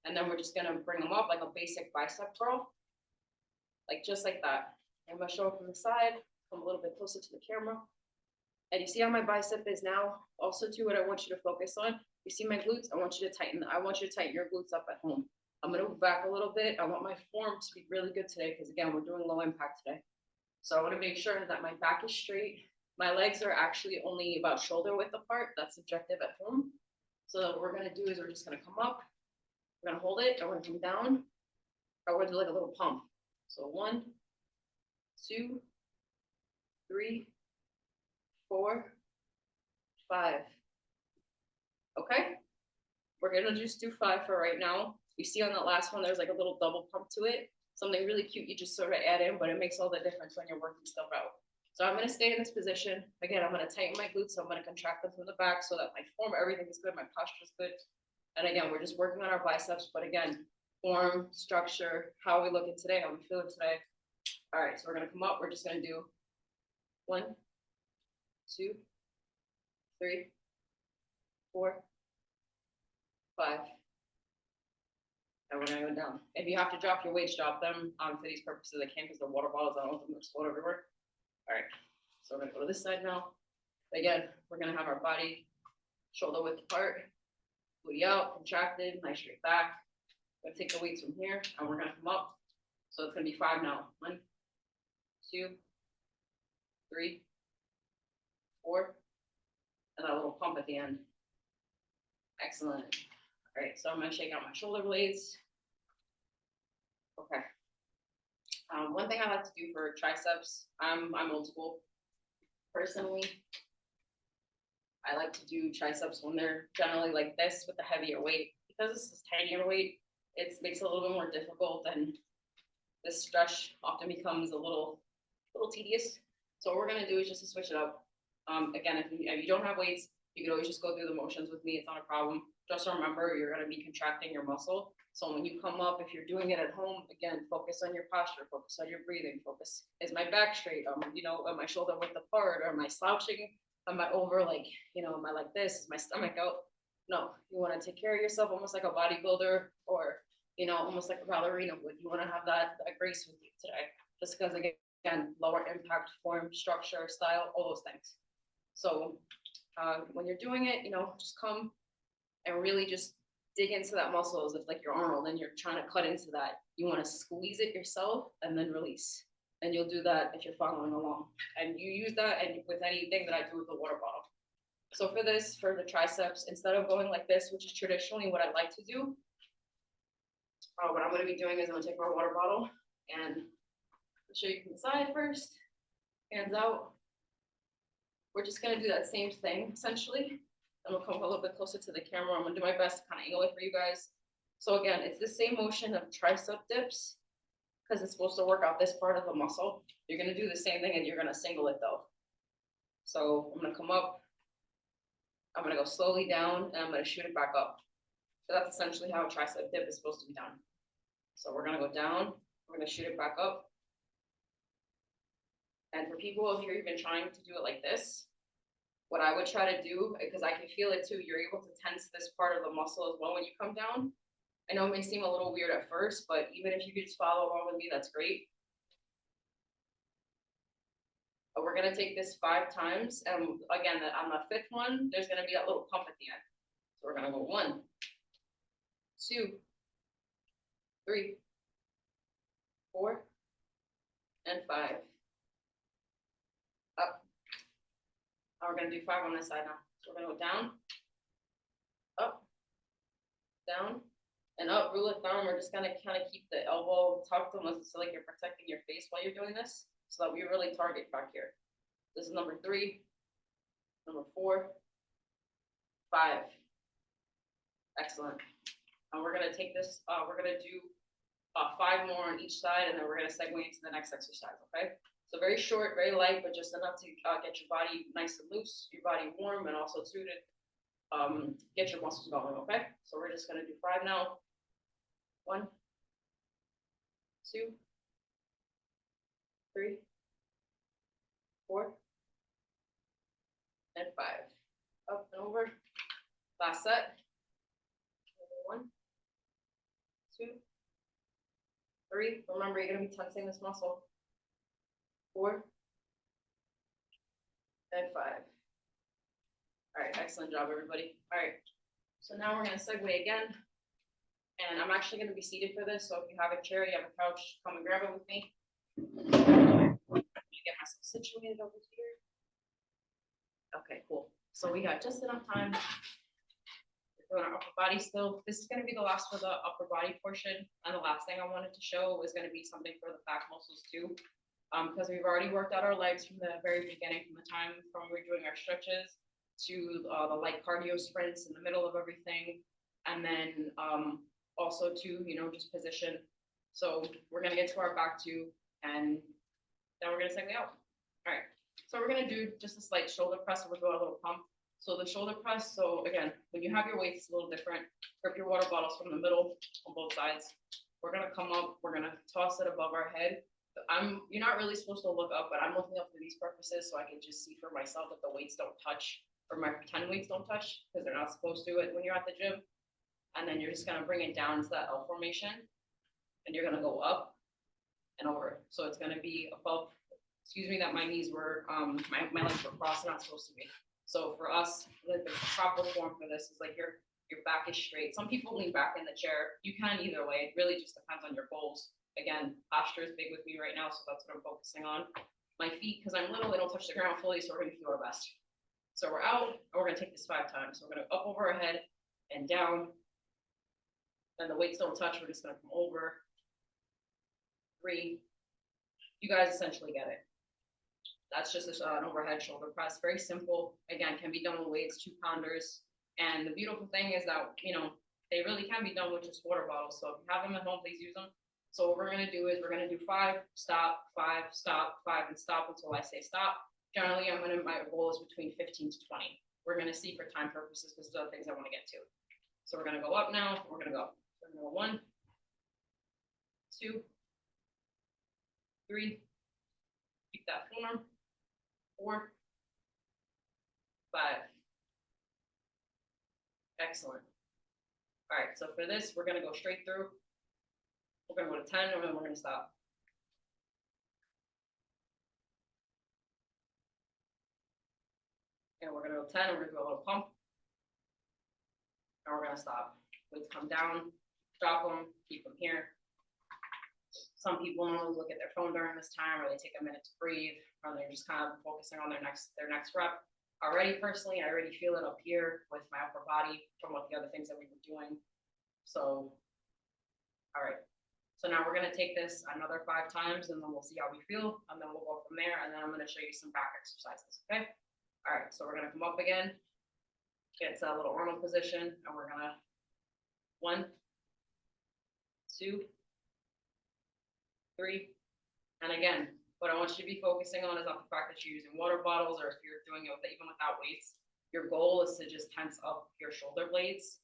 And then we're just gonna bring them up like a basic bicep curl, like just like that. I'm gonna show it from the side, come a little bit closer to the camera. And you see how my bicep is now? Also too, what I want you to focus on, you see my glutes? I want you to tighten your glutes up at home. I'm gonna move back a little bit. I want my form to be really good today because again, we're doing low impact today. So I wanna make sure that my back is straight. My legs are actually only about shoulder width apart. That's subjective at home. So what we're gonna do is we're just gonna come up, we're gonna hold it, and we're gonna come down, or we're gonna do like a little pump. So 1, 2, 3, 4, 5. Okay, we're gonna just do 5 for right now. You see on the last one, there's like a little double pump to it. Something really cute you just sort of add in, but it makes all the difference when you're working stuff out. So I'm gonna stay in this position. Again, I'm gonna tighten my glutes, so I'm gonna contract them from the back so that my form, everything is good, my posture is good. And again, we're just working on our biceps, but again, form, structure, how are we looking today, how are we feeling today. All right, so we're gonna come up, we're just gonna do 1, 2, 3, 4, 5. And we're gonna go down. If you have to drop your weights, drop them. For these purposes, I can because the water bottles, I don't want them to explode everywhere. All right, so we're gonna go to this side now. Again, we're gonna have our body shoulder width apart, booty out, contracted, nice straight back. We're gonna take the weights from here and we're gonna come up. So it's gonna be 5 now. 1, 2, 3, 4, and that little pump at the end. Excellent. All right, so I'm gonna shake out my shoulder blades. Okay. One thing I like to do for triceps, I'm old school. Personally, I like to do triceps when they're generally like this with the heavier weight. Because this is tinier weight, it makes it a little bit more difficult, and this stretch often becomes a little tedious. So what we're gonna do is just to switch it up. Again, if you don't have weights, you can always just go through the motions with me. It's not a problem. Just remember, you're gonna be contracting your muscle. So when you come up, if you're doing it at home, again, focus on your posture, focus on your breathing, focus, is my back straight? Am my shoulder width apart? Or am I slouching? Am I over, like, am I like this? Is my stomach out? No, you wanna take care of yourself almost like a bodybuilder, or, almost like a ballerina would. You wanna have that grace with you today. Just because, again, lower impact, form, structure, style, all those things. So when you're doing it, just come and really just dig into that muscle as if like you're Arnold and you're trying to cut into that. You want to squeeze it yourself and then release. And you'll do that if you're following along. And you use that and with anything that I do with the water bottle. So for the triceps, instead of going like this, which is traditionally what I like to do, what I'm going to be doing is I'm going to take my water bottle and I'll show you from the side first. Hands out. We're just going to do that same thing essentially. And we'll come a little bit closer to the camera. I'm gonna do my best to kind of angle it for you guys. So again, it's the same motion of tricep dips because it's supposed to work out this part of the muscle. You're gonna do the same thing and you're gonna single it though. So I'm gonna come up, I'm gonna go slowly down, and I'm gonna shoot it back up. So that's essentially how a tricep dip is supposed to be done. So we're gonna go down, we're gonna shoot it back up. And for people, if you're even trying to do it like this, what I would try to do, because I can feel it too, you're able to tense this part of the muscle as well when you come down. I know it may seem a little weird at first, but even if you could just follow along with me, that's great. But we're gonna take this 5 times, and again, on the 5th one, there's gonna be that little pump at the end. So we're gonna go 1, 2, 3, 4, and 5. Up. Now we're gonna do 5 on this side now. So we're gonna go down, up, down and up, rule of thumb, we're just gonna kind of keep the elbow tucked unless it's like you're protecting your face while you're doing this, so that we really target back here. This is number 3, number 4, 5. Excellent. And we're gonna take this, we're gonna do 5 more on each side, and then we're gonna segue into the next exercise, okay? So very short, very light, but just enough to get your body nice and loose, your body warm, and also to get your muscles going, okay? So we're just gonna do 5 now. 1, 2, 3, 4, and 5. Up and over. Last set. 1, 2, 3. Remember, you're gonna be tensing this muscle. 4, and 5. All right, excellent job, everybody. All right, so now we're gonna segue again. And I'm actually gonna be seated for this, so if you have a chair, you have a couch, come and grab it with me. I'm gonna get myself situated over here. Okay, cool. So we got just enough time. We're doing our upper body still. This is gonna be the last for the upper body portion. And the last thing I wanted to show was gonna be something for the back muscles too. Because we've already worked out our legs from the very beginning, from the time from we're doing our stretches to the light cardio sprints in the middle of everything. And then also to, just position. So we're gonna get to our back too, and then we're gonna segue out. All right, so we're gonna do just a slight shoulder press, and we'll do a little pump. So the shoulder press, so again, when you have your weights, a little different. Grip your water bottles from the middle on both sides. We're gonna come up, we're gonna toss it above our head. You're not really supposed to look up, but I'm looking up for these purposes so I can just see for myself that the weights don't touch, or my pretend weights don't touch, because they're not supposed to when you're at the gym. And then you're just gonna bring it down to that L formation, and you're gonna go up and over. So it's gonna be above, excuse me, that my knees were, my legs were crossed, not supposed to be. So for us, the proper form for this is like your back is straight. Some people lean back in the chair. You can either way. It really just depends on your goals. Again, posture is big with me right now, so that's what I'm focusing on. My feet, because I'm little, they don't touch the ground fully, so we're gonna do our best. So we're out, and we're gonna take this 5 times. So we're gonna up over our head and down. Then the weights don't touch, we're just gonna come over. 3. You guys essentially get it. That's just an overhead shoulder press, very simple. Again, can be done with weights, 2-pounders. And the beautiful thing is that, they really can be done with just water bottles. So if you have them at home, please use them. So what we're gonna do is we're gonna do 5, stop, 5, stop, 5, and stop until I say stop. Generally, my goal is between 15 to 20. We're gonna see for time purposes, because there's other things I wanna get to. So we're gonna go up now, we're gonna go. So we're gonna go 1, 2, 3, keep that form, 4, 5. Excellent. All right, so for this, we're gonna go straight through. We're gonna go to 10, and then we're gonna stop. And we're gonna go 10, and we're gonna do a little pump. And we're gonna stop. Weights come down, drop them, keep them here. Some people normally look at their phone during this time, or they take a minute to breathe, or they're just kind of focusing on their next rep. Already, personally, I already feel it up here with my upper body from what the other things that we were doing. So, all right. So now we're gonna take this another 5 times, and then we'll see how we feel, and then we'll go from there, and then I'm gonna show you some back exercises, okay? All right, so we're gonna come up again, get to that little Arnold position, and we're gonna 1, 2, 3, and again, what I want you to be focusing on is not the fact that you're using water bottles, or if you're doing it even without weights. Your goal is to just tense up your shoulder blades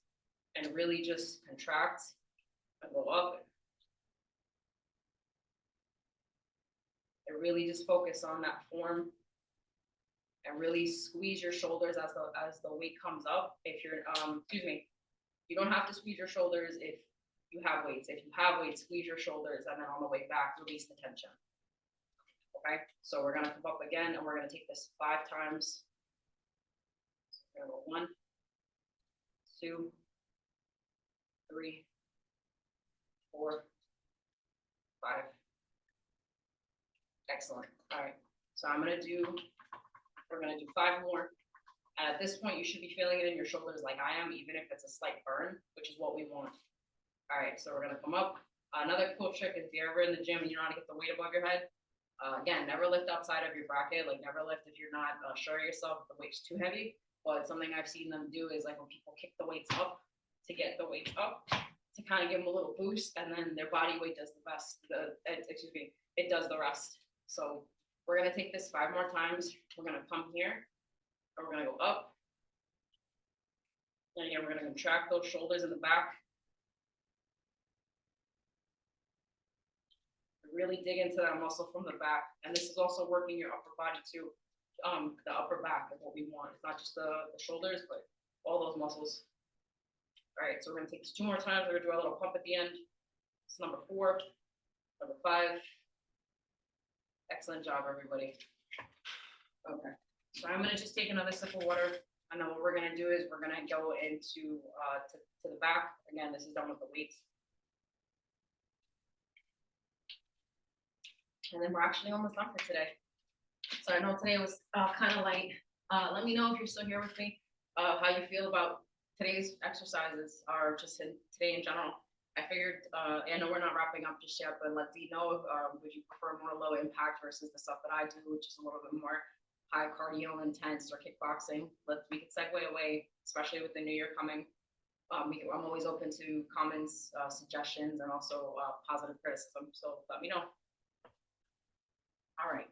and really just contract and go up. And really just focus on that form and really squeeze your shoulders as the weight comes up. If you're, you don't have to squeeze your shoulders if you have weights. If you have weights, squeeze your shoulders, and then on the way back, release the tension. Okay, so we're gonna come up again, and we're gonna take this 5 times. So we're gonna go 1, 2, 3, 4, 5. Excellent. All right, so we're gonna do 5 more, And at this point, you should be feeling it in your shoulders like I am, even if it's a slight burn, which is what we want. All right, so we're gonna come up. Another cool trick is if you're ever in the gym and you don't know how to get the weight above your head, again, never lift outside of your bracket. Like never lift if you're not sure of yourself, if the weight's too heavy. But something I've seen them do is like when people kick the weights up to get the weight up to kind of give them a little boost, and then their body weight does the best. It does the rest. So we're gonna take this 5 more times. We're gonna come here, and we're gonna go up. And again, we're gonna contract those shoulders in the back. Really dig into that muscle from the back. And this is also working your upper body too. The upper back is what we want. It's not just the shoulders, but all those muscles. All right, so we're gonna take this 2 more times. We're gonna do a little pump at the end. It's number 4, number 5. Excellent job, everybody. Okay, so I'm gonna just take another sip of water. And then what we're gonna do is we're gonna go into to the back. Again, this is done with the weights. And then we're actually almost done for today. So I know today was kind of light. Let me know if you're still here with me, how you feel about today's exercises or just today in general. I figured, I know we're not wrapping up just yet, but let's know, would you prefer more low impact versus the stuff that I do, which is a little bit more high cardio intense or kickboxing. We can segue away, especially with the new year coming. I'm always open to comments, suggestions, and also positive criticism. So let me know. All right,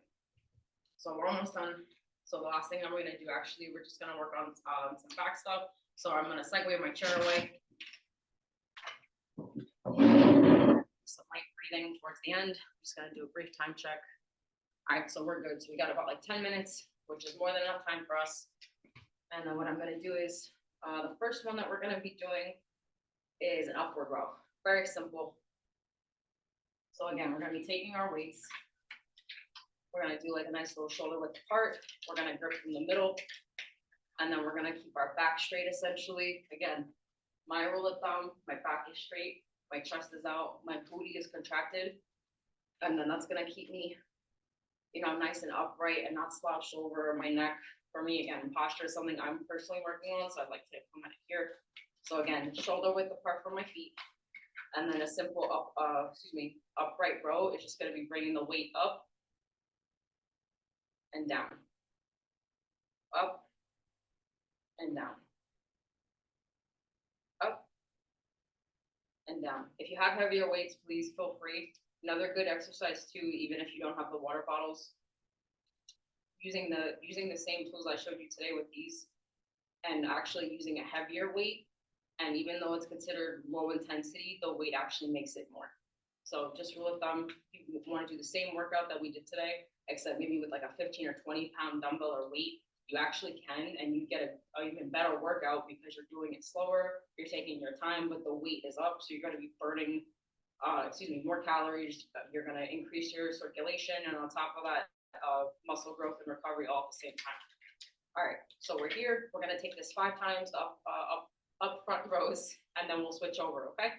so we're almost done. So the last thing I'm gonna do, actually, we're just gonna work on some back stuff. So I'm gonna segue my chair away. Some light breathing towards the end. I'm just gonna do a brief time check. All right, so we're good. So we got about like 10 minutes, which is more than enough time for us. And then what I'm gonna do is, the first one that we're gonna be doing is an upward row. Very simple. So again, we're gonna be taking our weights. We're gonna do like a nice little shoulder width apart. We're gonna grip from the middle, and then we're gonna keep our back straight essentially. Again, my rule of thumb, my back is straight, my chest is out, my booty is contracted, and then that's gonna keep me, nice and upright and not slouched over my neck. For me, again, posture is something I'm personally working on, so I'd like to implement it here. So again, shoulder width apart from my feet, and then a simple upright row is just gonna be bringing the weight up and down, up and down, up and down. If you have heavier weights, please feel free. Another good exercise too, even if you don't have the water bottles, using the same tools I showed you today with these, and actually using a heavier weight. And even though it's considered low intensity, the weight actually makes it more. So just rule of thumb, you want to do the same workout that we did today, except maybe with like a 15 or 20 pound dumbbell or weight, you actually can, and you get an even better workout because you're doing it slower, you're taking your time, but the weight is up, so you're going to be burning, more calories, you're going to increase your circulation, and on top of that, muscle growth and recovery all at the same time. All right, so we're here, we're going to take this 5 times up front rows, and then we'll switch over, okay?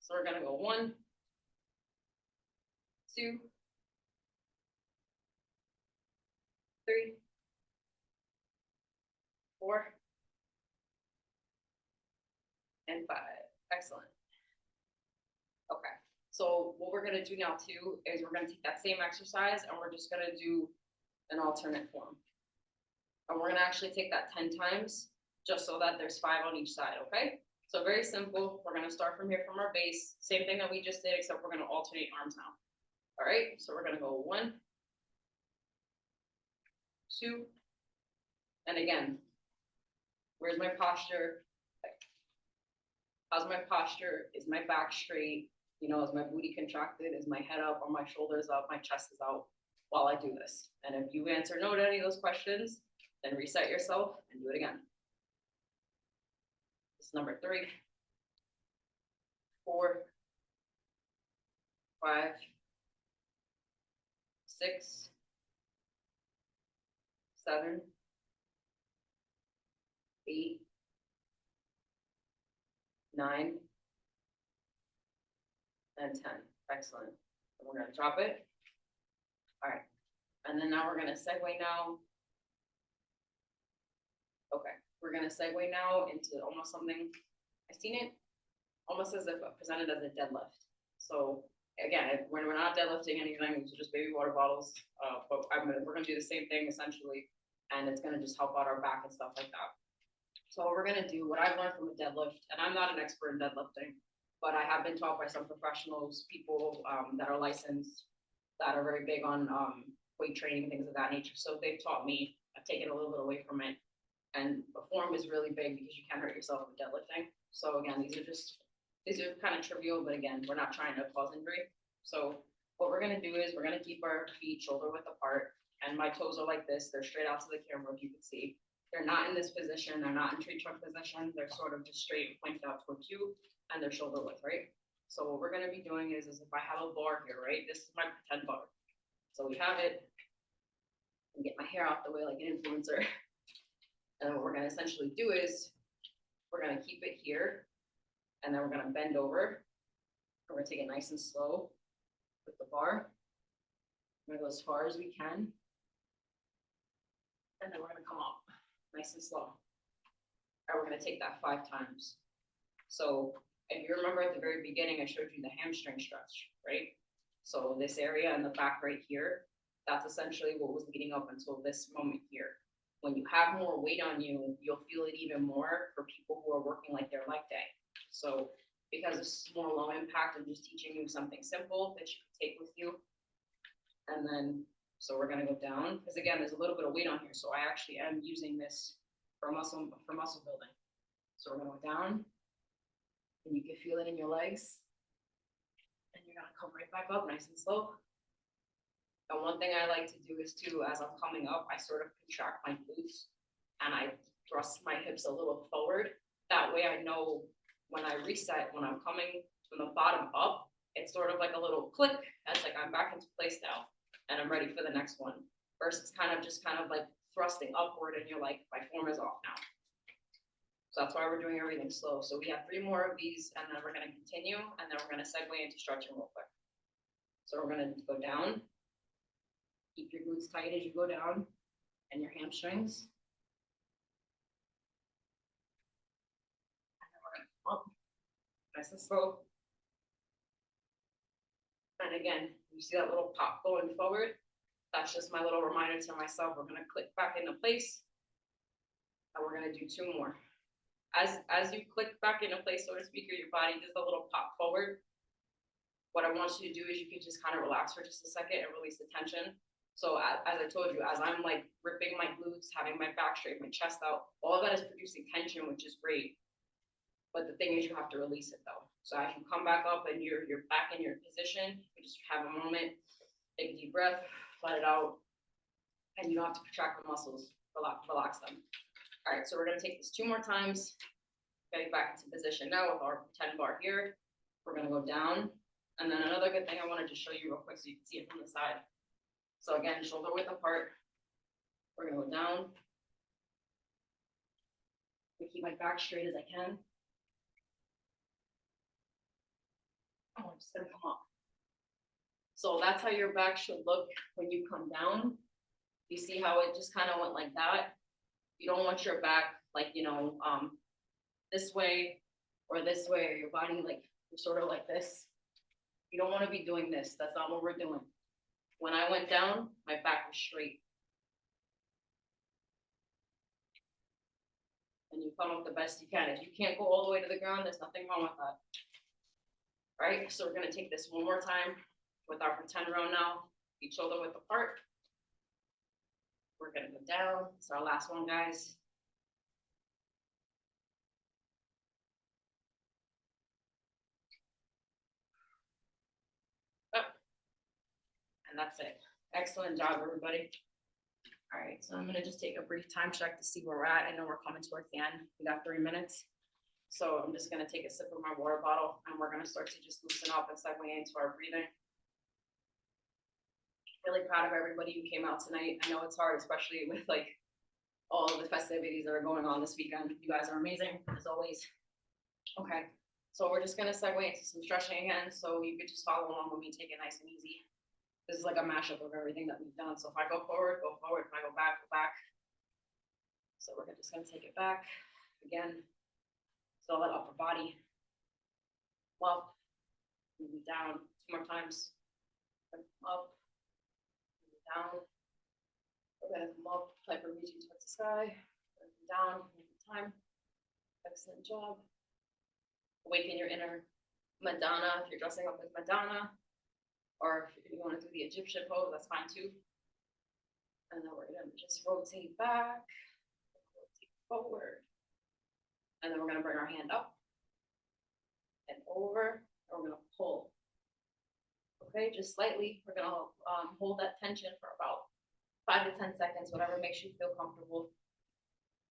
So we're going to go 1, 2, 3, 4, and 5. Excellent. Okay, so what we're gonna do now too is we're gonna take that same exercise and we're just gonna do an alternate form. And we're gonna actually take that 10 times just so that there's 5 on each side, okay? So very simple. We're gonna start from here from our base. Same thing that we just did, except we're gonna alternate arms now. All right, so we're gonna go 1, 2, and again, where's my posture? How's my posture? Is my back straight? Is my booty contracted? Is my head up? Are my shoulders up? My chest is out while I do this? And if you answer no to any of those questions, then reset yourself and do it again. This is number 3, 4, 5, 6, 7, 8, 9, and 10. Excellent. And we're gonna drop it. All right. And then now we're gonna segue now Okay, we're gonna segue now into almost something, I've seen it almost as if presented as a deadlift. So again, when we're not deadlifting anything, these are just baby water bottles. But we're gonna do the same thing essentially, and it's gonna just help out our back and stuff like that. So what we're gonna do, what I've learned from a deadlift, and I'm not an expert in deadlifting, but I have been taught by some professionals, people that are licensed, that are very big on weight training, things of that nature. So they've taught me. I've taken a little bit away from it, and the form is really big because you can hurt yourself with deadlifting. So again, these are kind of trivial, but again, we're not trying to cause injury. So what we're gonna do is we're gonna keep our feet shoulder width apart, and my toes are like this. They're straight out to the camera, if you can see. They're not in this position. They're not in tree trunk position. They're sort of just straight and pointed out towards you, and they're shoulder width, right? So what we're gonna be doing is if I have a bar here, right? This is my pretend bar. So we have it. And get my hair off the way like an influencer. And what we're gonna essentially do is we're gonna keep it here, and then we're gonna bend over. We're gonna take it nice and slow with the bar. We're gonna go as far as we can. And then we're gonna come up nice and slow. And we're gonna take that 5 times. So if you remember at the very beginning, I showed you the hamstring stretch, right? So this area in the back right here, that's essentially what was leading up until this moment here. When you have more weight on you, you'll feel it even more for people who are working like their leg day. So because it's more low impact, I'm just teaching you something simple that you can take with you. And then, so we're gonna go down, because again, there's a little bit of weight on here. So I actually am using this for muscle building. So we're gonna go down, and you can feel it in your legs. And you're gonna come right back up nice and slow. And one thing I like to do is too, as I'm coming up, I sort of contract my glutes and I thrust my hips a little forward. That way I know when I reset, when I'm coming from the bottom up, it's sort of like a little click. That's like I'm back into place now and I'm ready for the next one. Versus kind of like thrusting upward and you're like, my form is off now. So that's why we're doing everything slow. So we have 3 more of these and then we're gonna continue and then we're gonna segue into stretching real quick. So we're gonna go down. Keep your glutes tight as you go down and your hamstrings. And then we're gonna come up nice and slow. And again, you see that little pop going forward? That's just my little reminder to myself. We're gonna click back into place. And we're gonna do 2 more. As you click back into place, so to speak, or your body does a little pop forward. What I want you to do is you can just kind of relax for just a second and release the tension. So as I told you, as I'm like ripping my glutes, having my back straight, my chest out, all of that is producing tension, which is great. But the thing is you have to release it though. So as you come back up and you're back in your position, you just have a moment, take a deep breath, let it out, and you don't have to contract the muscles, relax them. All right, so we're gonna take this 2 more times, getting back into position now with our 10 bar here. We're gonna go down. And then another good thing I wanted to show you real quick so you can see it from the side. So again, shoulder width apart. We're gonna go down. I keep my back straight as I can. Oh, I'm just gonna come up. So that's how your back should look when you come down. You see how it just kind of went like that? You don't want your back like, this way or this way, or your body like sort of like this. You don't want to be doing this. That's not what we're doing. When I went down, my back was straight. And you come up the best you can. If you can't go all the way to the ground, there's nothing wrong with that. All right, so we're gonna take this 1 more time with our pretend row now. Feet shoulder width apart. We're gonna go down. It's our last one, guys. Up. And that's it. Excellent job, everybody. All right, so I'm gonna just take a brief time check to see where we're at. I know we're coming towards the end. We got 3 minutes. So I'm just gonna take a sip of my water bottle and we're gonna start to just loosen up and segue into our breathing. Really proud of everybody who came out tonight. I know it's hard, especially with like all of the festivities that are going on this weekend. You guys are amazing, as always. Okay, so we're just gonna segue into some stretching again. So you could just follow along with me, take it nice and easy. This is like a mashup of everything that we've done. So if I go forward, go forward. If I go back, go back. So we're just gonna take it back again. So that upper body. Up, moving down, 2 more times. Up, moving down. We're gonna come up, like we're reaching towards the sky. Moving down, moving time. Excellent job. Awaken your inner Madonna if you're dressing up as Madonna, or if you want to do the Egyptian pose, that's fine too. And then we're gonna just rotate back, rotate forward, and then we're gonna bring our hand up and over, and we're gonna pull. Okay, just slightly. We're gonna hold that tension for about 5 to 10 seconds, whatever makes you feel comfortable.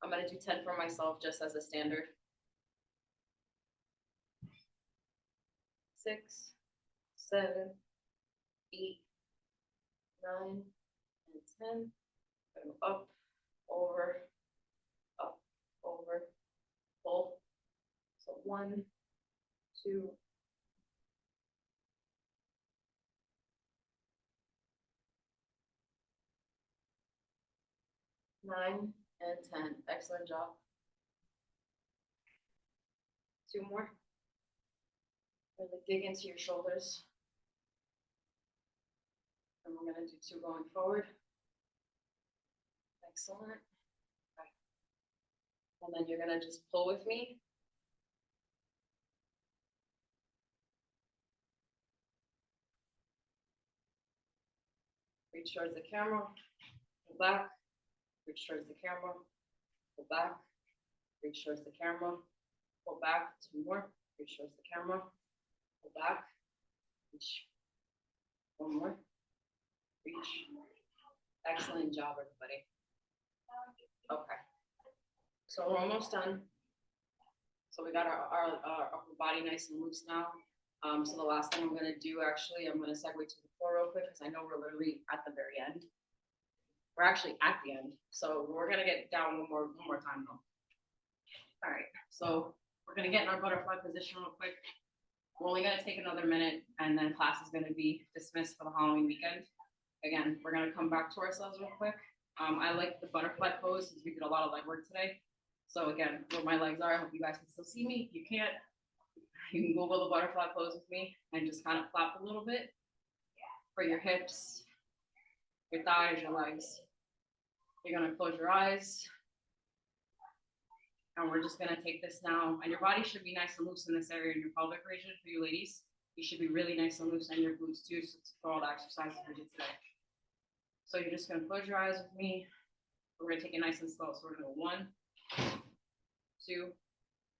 I'm gonna do 10 for myself just as a standard. 6, 7, 8, 9, and 10. Go up, over, pull. So 1, 2, 9, and 10. Excellent job. 2 more. Really dig into your shoulders. And we're gonna do 2 going forward. Excellent. Okay. And then you're gonna just pull with me. Reach towards the camera, pull back, reach towards the camera, pull back, reach towards the camera, pull back, 2 more, reach towards the camera, pull back, reach, 1 more, reach. Excellent job, everybody. Okay, so we're almost done. So we got our upper body nice and loose now. So the last thing I'm gonna do, actually, I'm gonna segue to the floor real quick because I know we're literally at the very end. We're actually at the end, so we're gonna get down one more time though. All right, so we're gonna get in our butterfly position real quick. We're only gonna take another minute, and then class is gonna be dismissed for the Halloween weekend. Again, we're gonna come back to ourselves real quick. I like the butterfly pose since we did a lot of leg work today. So again, where my legs are, I hope you guys can still see me. If you can't, you can Google the butterfly pose with me and just kind of flap a little bit for your hips, your thighs, your legs. You're gonna close your eyes. And we're just gonna take this now. And your body should be nice and loose in this area in your pelvic region for you ladies. You should be really nice and loose in your glutes too, so for all the exercises we did today. So you're just gonna close your eyes with me. We're gonna take it nice and slow. So we're gonna go 1, 2,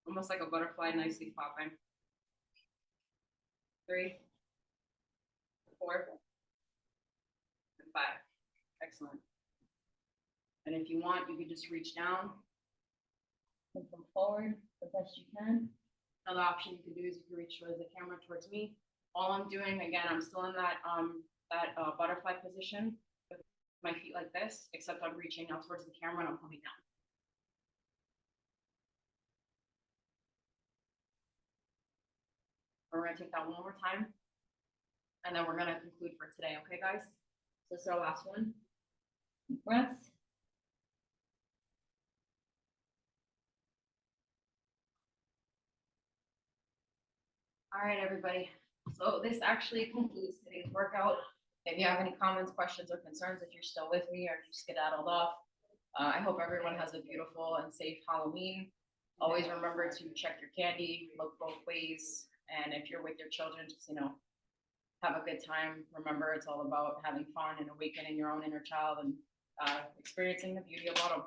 almost like a butterfly, nicely popping. 3, 4, and 5. Excellent. And if you want, you can just reach down and come forward the best you can. Another option you can do is you can reach towards the camera towards me. All I'm doing, again, I'm still in that butterfly position with my feet like this, except I'm reaching out towards the camera and I'm coming down. We're gonna take that one more time, and then we're gonna conclude for today, okay, guys? So this is our last one. Deep breaths. All right, everybody. So this actually concludes today's workout. If you have any comments, questions, or concerns, if you're still with me or if you skedaddled off, I hope everyone has a beautiful and safe Halloween. Always remember to check your candy, look both ways, and if you're with your children, just, have a good time. Remember, it's all about having fun and awakening your own inner child and experiencing the beauty of autumn.